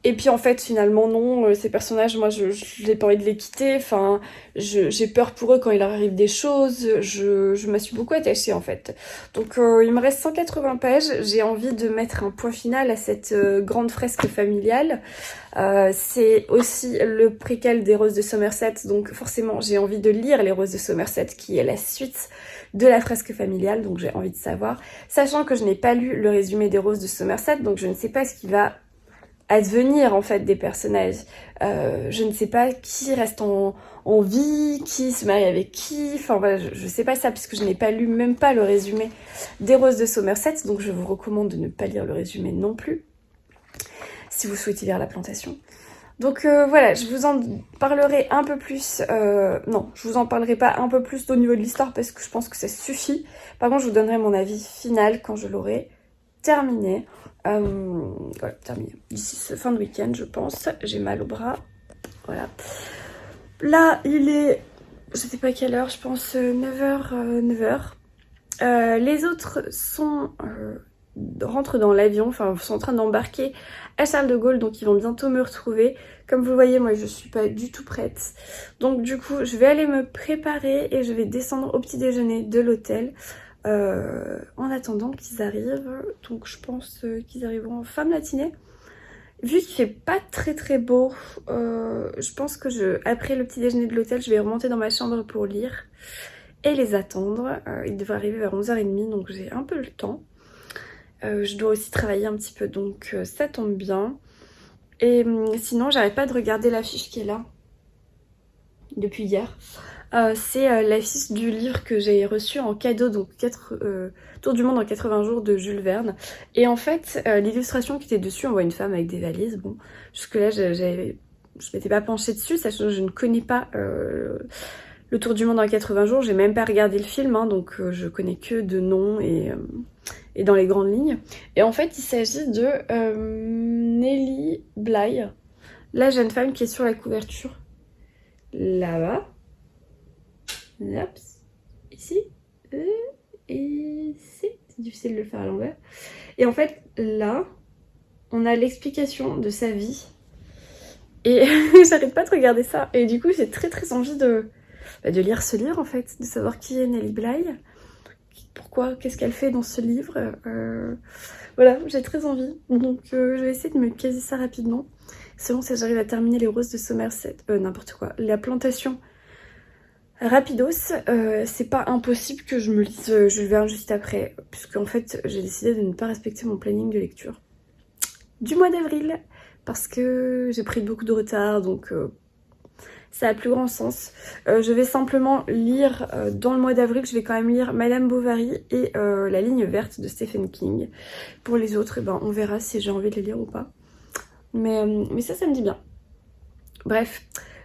S3: Et puis en fait finalement non, ces personnages moi je n'ai pas envie de les quitter, enfin j'ai peur pour eux quand il leur arrive des choses, je me suis beaucoup attachée en fait. Donc il me reste 180 pages, j'ai envie de mettre un point final à cette grande fresque familiale. C'est aussi le préquel des Roses de Somerset, donc forcément j'ai envie de lire les Roses de Somerset qui est la suite de la fresque familiale, donc j'ai envie de savoir, sachant que je n'ai pas lu le résumé des Roses de Somerset, donc je ne sais pas ce qui va advenir en fait des personnages. Je ne sais pas qui reste en vie, qui se marie avec qui, enfin voilà, je sais pas ça puisque je n'ai pas lu même pas le résumé des Roses de Somerset, donc je vous recommande de ne pas lire le résumé non plus, si vous souhaitez lire La Plantation. Donc voilà, je vous en parlerai un peu plus, non, je vous en parlerai pas un peu plus au niveau de l'histoire parce que je pense que ça suffit. Par contre, je vous donnerai mon avis final quand je l'aurai terminé. Voilà, terminé. D'ici ce fin de week-end, je pense. J'ai mal au bras. Voilà. Là, il est, je sais pas quelle heure, je pense 9h. Les autres rentrent dans l'avion, enfin sont en train d'embarquer à Charles de Gaulle, donc ils vont bientôt me retrouver. Comme vous le voyez, moi je suis pas du tout prête. Donc du coup, je vais aller me préparer et je vais descendre au petit déjeuner de l'hôtel. En attendant qu'ils arrivent, donc je pense qu'ils arriveront en fin de matinée. Vu qu'il fait pas très beau, je pense que après le petit déjeuner de l'hôtel, je vais remonter dans ma chambre pour lire et les attendre. Ils devraient arriver vers 11h30, donc j'ai un peu le temps. Je dois aussi travailler un petit peu, donc ça tombe bien. Et sinon, j'arrête pas de regarder l'affiche qui est là depuis hier. C'est l'affiche du livre que j'ai reçu en cadeau, donc Tour du monde en 80 jours de Jules Verne. Et en fait, l'illustration qui était dessus, on voit une femme avec des valises. Bon, jusque là, je m'étais pas penchée dessus, sachant que je ne connais pas le Tour du monde en 80 jours. J'ai même pas regardé le film, hein, donc je connais que de nom et dans les grandes lignes. Et en fait, il s'agit de Nellie Bly, la jeune femme qui est sur la couverture. Là-bas. Oups. Ici. Et c'est difficile de le faire à l'envers. Et en fait, là, on a l'explication de sa vie. Et j'arrête pas de regarder ça. Et du coup, j'ai très envie de lire ce livre, en fait. De savoir qui est Nellie Bly. Pourquoi, qu'est-ce qu'elle fait dans ce livre. Voilà, j'ai très envie. Donc, je vais essayer de me caser ça rapidement. Selon si j'arrive à terminer les Roses de Somerset. N'importe quoi. La Plantation. Rapidos, c'est pas impossible que je me lise Jules Verne juste après, puisque en fait j'ai décidé de ne pas respecter mon planning de lecture du mois d'avril, parce que j'ai pris beaucoup de retard, donc ça a plus grand sens. Je vais simplement lire, dans le mois d'avril, je vais quand même lire Madame Bovary et La ligne verte de Stephen King. Pour les autres, on verra si j'ai envie de les lire ou pas. Mais ça me dit bien. Bref.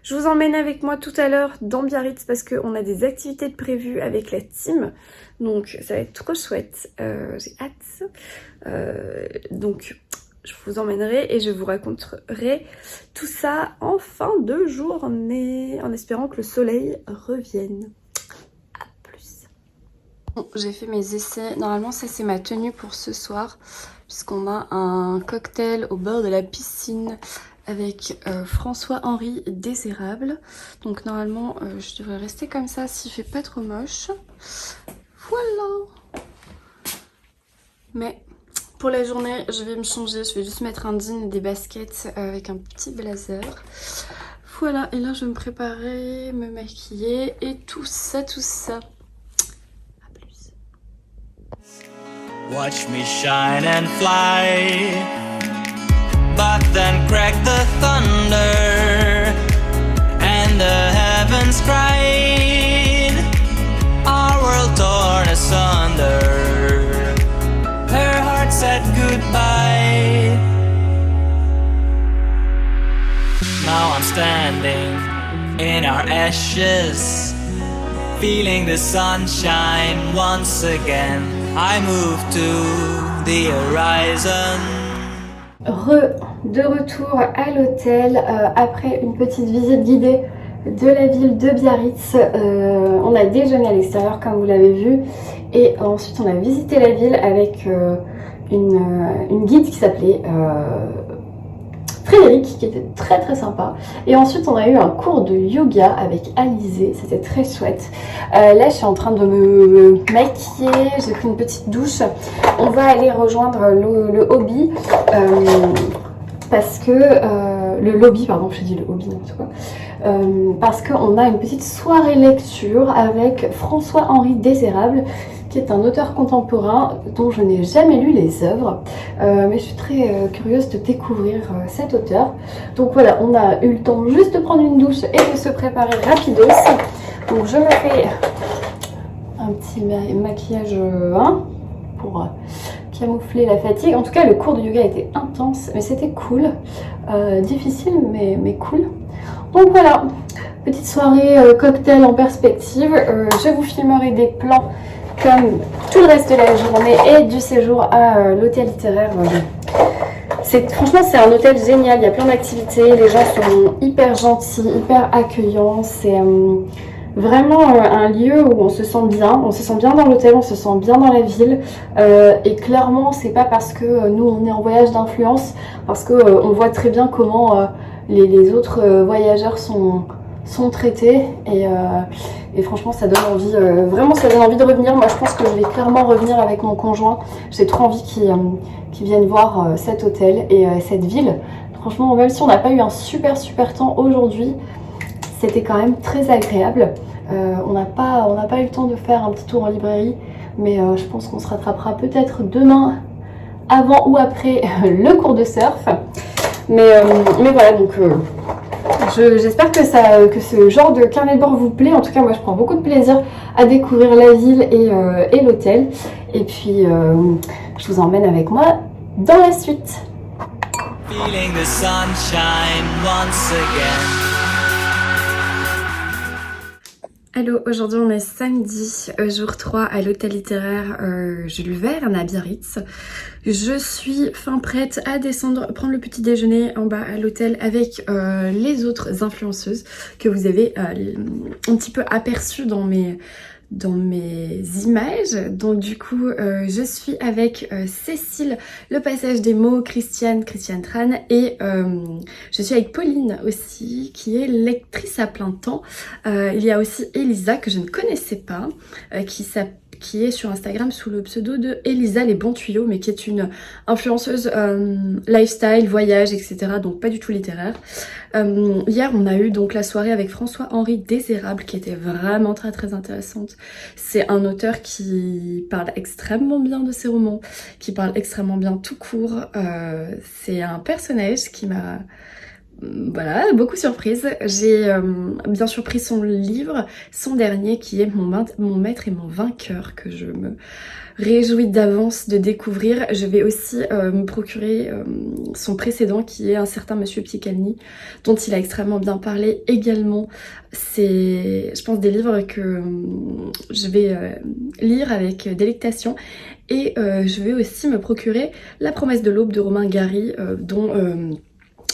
S3: Je vous emmène avec moi tout à l'heure dans Biarritz parce qu'on a des activités de prévues avec la team. Donc ça va être trop chouette. J'ai hâte. Donc je vous emmènerai et je vous raconterai tout ça en fin de journée. En espérant que le soleil revienne. À plus. Bon, j'ai fait mes essais. Normalement ça c'est ma tenue pour ce soir. Puisqu'on a un cocktail au bord de la piscine. Avec François-Henri des érables. Donc normalement je devrais rester comme ça s'il fait pas trop moche. Voilà. Mais pour la journée je vais me changer. Je vais juste mettre un jean et des baskets avec un petit blazer. Voilà, et là je vais me préparer, me maquiller et tout ça. À plus.
S2: Watch me shine and fly. But then cracked the thunder, and the heavens hands cried, our world torn asunder. Her heart said goodbye. Now I'm standing in our ashes, feeling the sunshine once again. I move to the horizon.
S3: De retour à l'hôtel après une petite visite guidée de la ville de Biarritz. On a déjeuné à l'extérieur comme vous l'avez vu et ensuite on a visité la ville avec une guide qui s'appelait Frédéric, qui était très très sympa. Et ensuite on a eu un cours de yoga avec Alizé, c'était très chouette. Là je suis en train de me maquiller, j'ai pris une petite douche. On va aller rejoindre le hobby parce que le lobby, pardon, je dis le hobby n'importe quoi. Parce qu'on a une petite soirée lecture avec François-Henri Désérable, qui est un auteur contemporain dont je n'ai jamais lu les œuvres, mais je suis très curieuse de découvrir cet auteur. Donc voilà, on a eu le temps juste de prendre une douche et de se préparer rapidos. Donc je me fais un petit maquillage pour camoufler la fatigue. En tout cas, le cours de yoga était intense, mais c'était cool. Difficile, mais cool. Donc voilà, petite soirée cocktail en perspective. Je vous filmerai des plans comme tout le reste de la journée et du séjour à l'hôtel littéraire. Franchement, c'est un hôtel génial, il y a plein d'activités, les gens sont hyper gentils, hyper accueillants. C'est vraiment un lieu où on se sent bien dans l'hôtel, on se sent bien dans la ville. Et clairement, c'est pas parce que nous on est en voyage d'influence, parce que on voit très bien comment les autres voyageurs sont traités et franchement ça donne envie, vraiment ça donne envie de revenir. Moi je pense que je vais clairement revenir avec mon conjoint, j'ai trop envie qu'il vienne voir cet hôtel et cette ville. Franchement, même si on n'a pas eu un super temps aujourd'hui, c'était quand même très agréable. On n'a pas eu le temps de faire un petit tour en librairie, mais je pense qu'on se rattrapera peut-être demain avant ou après le cours de surf. Mais voilà, donc j'espère que ce genre de carnet de bord vous plaît. En tout cas, moi je prends beaucoup de plaisir à découvrir la ville et l'hôtel. Et puis je vous emmène avec moi dans la suite.
S2: Feeling the sunshine once again.
S3: Hello, aujourd'hui on est samedi, jour 3 à l'hôtel littéraire Jules Verne à Biarritz. Je suis fin prête à descendre, prendre le petit déjeuner en bas à l'hôtel avec les autres influenceuses que vous avez un petit peu aperçues dans mes images. Donc du coup je suis avec Cécile, le passage des mots, Christiane Tran et je suis avec Pauline aussi qui est lectrice à plein temps. Il y a aussi Elisa que je ne connaissais pas qui est sur Instagram sous le pseudo de Elisa les bons tuyaux, mais qui est une influenceuse lifestyle, voyage, etc. Donc pas du tout littéraire. Hier on a eu donc la soirée avec François-Henri Désérable qui était vraiment très intéressante. C'est un auteur qui parle extrêmement bien de ses romans, qui parle extrêmement bien tout court. C'est un personnage qui m'a beaucoup surprise. J'ai bien sûr pris son livre, son dernier qui est mon maître et mon vainqueur, que je me réjouis d'avance de découvrir. Je vais aussi me procurer son précédent qui est un certain Monsieur Piekalny, dont il a extrêmement bien parlé également. C'est, je pense, des livres que je vais lire avec délectation. Et je vais aussi me procurer La promesse de l'aube de Romain Gary, dont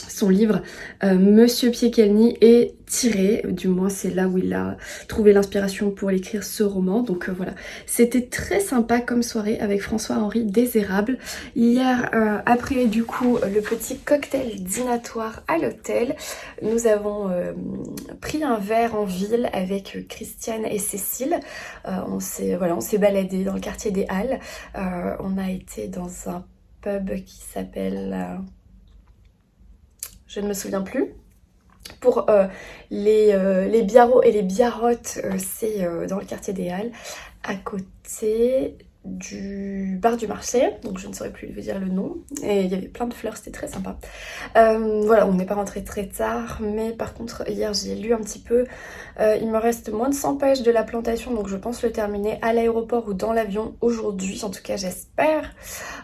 S3: son livre Monsieur Piekalny est tiré, du moins c'est là où il a trouvé l'inspiration pour écrire ce roman. Donc voilà, c'était très sympa comme soirée avec François-Henri Désérable. Hier, après du coup le petit cocktail dînatoire à l'hôtel, nous avons pris un verre en ville avec Christiane et Cécile. On s'est baladé dans le quartier des Halles. On a été dans un pub qui s'appelle... je ne me souviens plus. Pour les biarros et les biarrottes, c'est dans le quartier des Halles, à côté du bar du marché, donc je ne saurais plus vous dire le nom, et il y avait plein de fleurs, c'était très sympa. Voilà, on n'est pas rentré très tard, mais par contre hier j'ai lu un petit peu, il me reste moins de 100 pages de la plantation, donc je pense le terminer à l'aéroport ou dans l'avion aujourd'hui, en tout cas j'espère,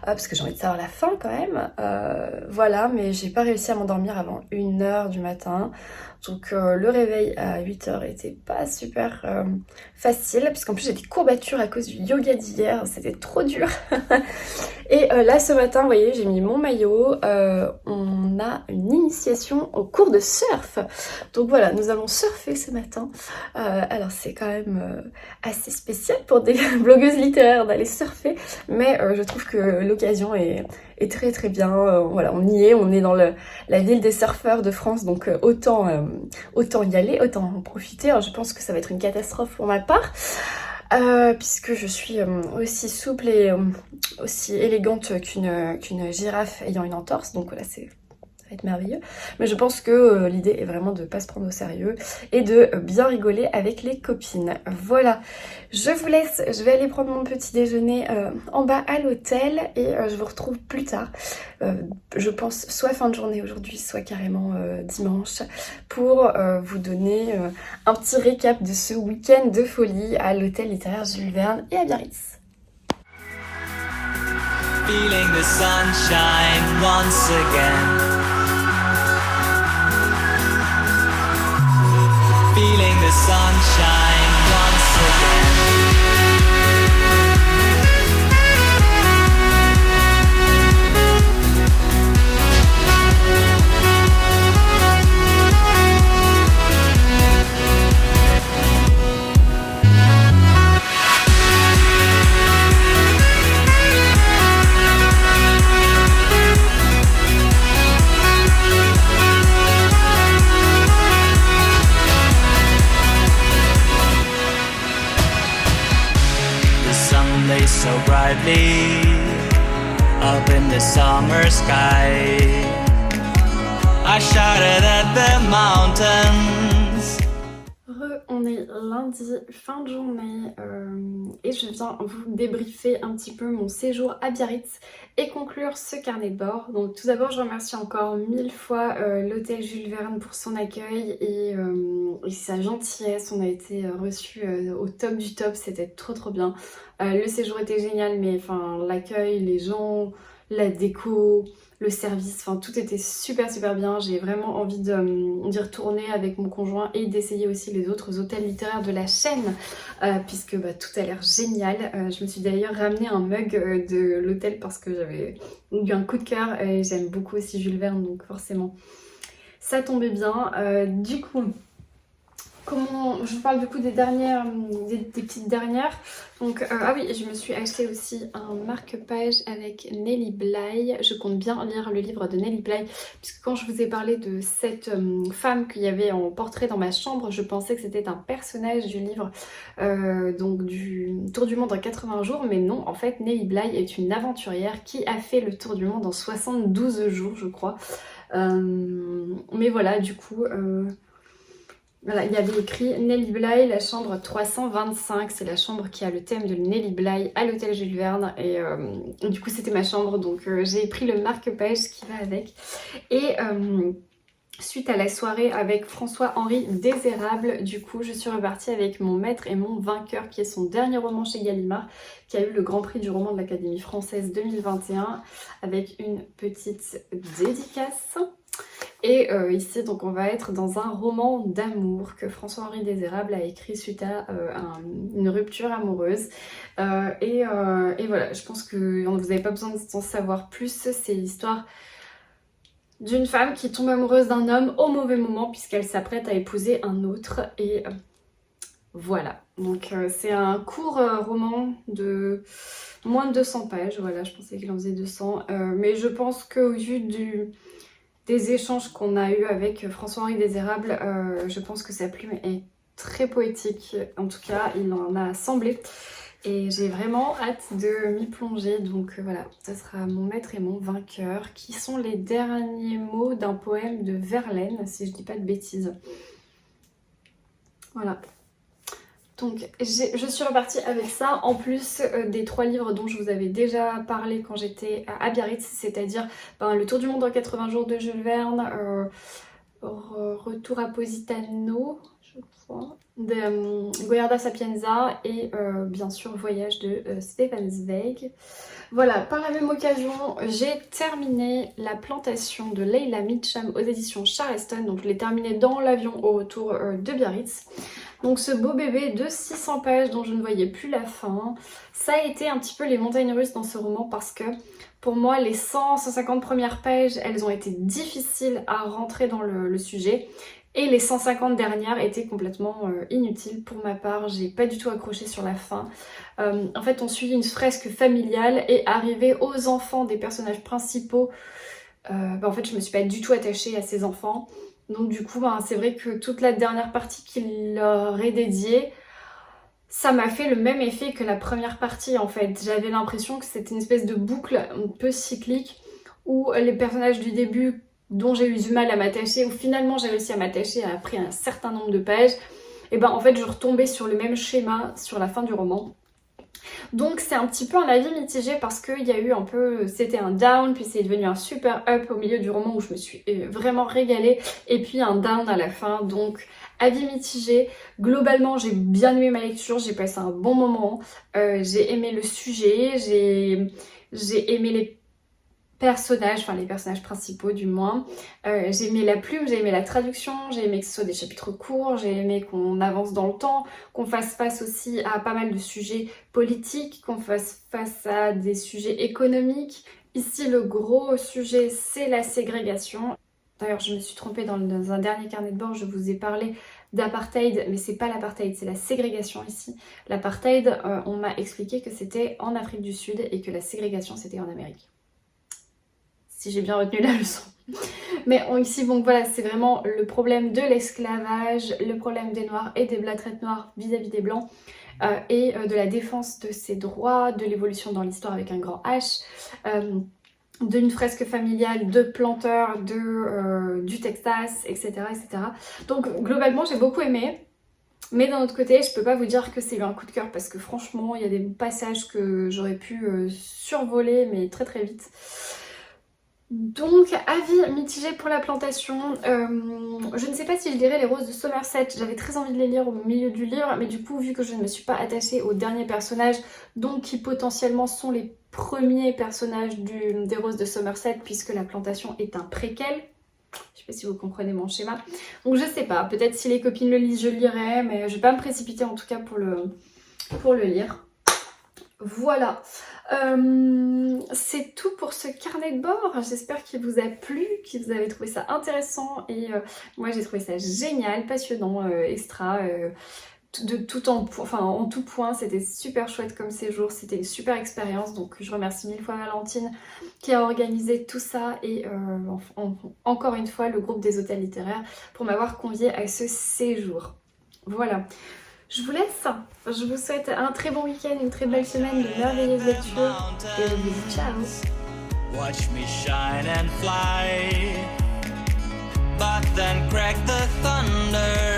S3: parce que j'ai envie de savoir la fin quand même. Voilà, mais j'ai pas réussi à m'endormir avant 1h du matin, donc le réveil à 8h était pas super facile, puisqu'en plus j'ai des courbatures à cause du yoga d'hier, c'était trop dur. Et là ce matin, vous voyez, j'ai mis mon maillot, on a une initiation au cours de surf. Donc voilà, nous allons surfer ce matin. Alors c'est quand même assez spécial pour des blogueuses littéraires d'aller surfer, mais je trouve que l'occasion est très très bien. Voilà, on y est, on est dans la ville des surfeurs de France, donc autant y aller, autant en profiter. Alors je pense que ça va être une catastrophe pour ma part, puisque je suis aussi souple et aussi élégante qu'une girafe ayant une entorse, donc voilà, ça va être merveilleux. Mais je pense que l'idée est vraiment de ne pas se prendre au sérieux et de bien rigoler avec les copines. Voilà, je vous laisse, je vais aller prendre mon petit déjeuner en bas à l'hôtel et je vous retrouve plus tard. Je pense soit fin de journée aujourd'hui, soit carrément dimanche, pour vous donner un petit récap de ce week-end de folie à l'hôtel littéraire Jules Verne et à Biarritz.
S2: Feeling the sunshine once again. Feeling the sunshine once again. So brightly up in the summer sky, I shouted at the mountains.
S3: On est lundi, fin de journée, et je viens vous débriefer un petit peu mon séjour à Biarritz et conclure ce carnet de bord. Donc tout d'abord, je remercie encore 1000 fois l'hôtel Jules Verne pour son accueil et sa gentillesse. On a été reçus au top du top, c'était trop bien. Le séjour était génial, mais enfin l'accueil, les gens, la déco, le service, enfin tout était super bien. J'ai vraiment envie d'y retourner avec mon conjoint et d'essayer aussi les autres hôtels littéraires de la chaîne, puisque tout a l'air génial. Je me suis d'ailleurs ramené un mug de l'hôtel parce que j'avais eu un coup de cœur et j'aime beaucoup aussi Jules Verne, donc forcément ça tombait bien. Du coup, je vous parle du coup des petites dernières. Donc ah oui, je me suis acheté aussi un marque-page avec Nelly Bly. Je compte bien lire le livre de Nelly Bly, puisque quand je vous ai parlé de cette femme qu'il y avait en portrait dans ma chambre, je pensais que c'était un personnage du livre, donc du Tour du monde en 80 jours, mais non, en fait Nelly Bly est une aventurière qui a fait le tour du monde en 72 jours je crois. Mais voilà, du coup... Voilà, il y avait écrit Nelly Bly, la chambre 325, c'est la chambre qui a le thème de Nelly Bly à l'hôtel Jules Verne, et du coup c'était ma chambre, donc j'ai pris le marque-page qui va avec. Et suite à la soirée avec François-Henri Désérable, du coup je suis repartie avec Mon maître et mon vainqueur, qui est son dernier roman chez Gallimard, qui a eu le grand prix du roman de l'Académie française 2021, avec une petite dédicace. Et ici donc on va être dans un roman d'amour que François-Henri Désérable a écrit suite à une rupture amoureuse, et voilà, je pense que vous n'avez pas besoin d'en savoir plus. C'est l'histoire d'une femme qui tombe amoureuse d'un homme au mauvais moment puisqu'elle s'apprête à épouser un autre, et voilà. Donc c'est un court roman de moins de 200 pages, voilà, je pensais qu'il en faisait 200, mais je pense qu'au vu des échanges qu'on a eu avec François-Henri Désérable, je pense que sa plume est très poétique. En tout cas, il en a semblé. Et j'ai vraiment hâte de m'y plonger. Donc voilà, ça sera Mon maître et mon vainqueur, qui sont les derniers mots d'un poème de Verlaine, si je dis pas de bêtises. Voilà.
S1: Donc je suis repartie avec ça, en plus des 3 livres dont je vous avais déjà parlé quand j'étais à Biarritz, c'est-à-dire Le Tour du monde en 80 jours de Jules Verne, Retour à Positano, je crois, de Goyarda Sapienza et bien sûr Voyage de Stefan Zweig. Voilà, par la même occasion, j'ai terminé La plantation de Leila Mitcham aux éditions Charleston, donc je l'ai terminé dans l'avion au retour de Biarritz. Donc ce beau bébé de 600 pages dont je ne voyais plus la fin. Ça a été un petit peu les montagnes russes dans ce roman parce que pour moi les 100-150 premières pages elles ont été difficiles à rentrer dans le sujet et les 150 dernières étaient complètement inutiles pour ma part. J'ai pas du tout accroché sur la fin. En fait on suit une fresque familiale et arrivé aux enfants des personnages principaux, en fait je me suis pas du tout attachée à ces enfants. Donc du coup, c'est vrai que toute la dernière partie qu'il leur est dédiée, ça m'a fait le même effet que la première partie en fait. J'avais l'impression que c'était une espèce de boucle un peu cyclique où les personnages du début dont j'ai eu du mal à m'attacher, où finalement j'ai réussi à m'attacher après un certain nombre de pages, et en fait je retombais sur le même schéma sur la fin du roman. Donc c'est un petit peu un avis mitigé parce qu'il y a eu un peu, c'était un down puis c'est devenu un super up au milieu du roman où je me suis vraiment régalée et puis un down à la fin, donc avis mitigé. Globalement j'ai bien aimé ma lecture, j'ai passé un bon moment, j'ai aimé le sujet, j'ai aimé les personnages, enfin les personnages principaux du moins. J'ai aimé la plume, j'ai aimé la traduction, j'ai aimé que ce soit des chapitres courts, j'ai aimé qu'on avance dans le temps, qu'on fasse face aussi à pas mal de sujets politiques, qu'on fasse face à des sujets économiques. Ici le gros sujet c'est la ségrégation. D'ailleurs je me suis trompée dans un dernier carnet de bord, je vous ai parlé d'apartheid, mais c'est pas l'apartheid, c'est la ségrégation ici. L'apartheid, on m'a expliqué que c'était en Afrique du Sud et que la ségrégation c'était en Amérique. Si j'ai bien retenu la leçon. Mais ici, donc voilà, c'est vraiment le problème de l'esclavage, le problème des noirs et de la traite noire vis-à-vis des blancs, et de la défense de ses droits, de l'évolution dans l'histoire avec un grand H, d'une fresque familiale, de planteurs, du Texas, etc., etc. Donc globalement, j'ai beaucoup aimé. Mais d'un autre côté, je peux pas vous dire que c'est eu un coup de cœur parce que franchement, il y a des passages que j'aurais pu survoler, mais très très vite. Donc avis mitigé pour La plantation, je ne sais pas si je lirai Les Roses de Somerset, j'avais très envie de les lire au milieu du livre, mais du coup vu que je ne me suis pas attachée aux derniers personnages, donc qui potentiellement sont les premiers personnages des Roses de Somerset puisque La plantation est un préquel, je sais pas si vous comprenez mon schéma, donc je sais pas, peut-être si les copines le lisent je le lirai, mais je vais pas me précipiter en tout cas pour le lire. Voilà, c'est tout pour ce carnet de bord. J'espère qu'il vous a plu, que vous avez trouvé ça intéressant et moi j'ai trouvé ça génial, passionnant, extra, en tout point. C'était super chouette comme séjour, c'était une super expérience, donc je remercie 1000 fois Valentine qui a organisé tout ça et encore une fois le groupe des hôtels littéraires pour m'avoir conviée à ce séjour. Voilà. Je vous laisse, je vous souhaite un très bon week-end, une très belle semaine, de merveilleuses lectures et je vous dis ciao.
S2: Watch me shine and fly, but then crack the thunder.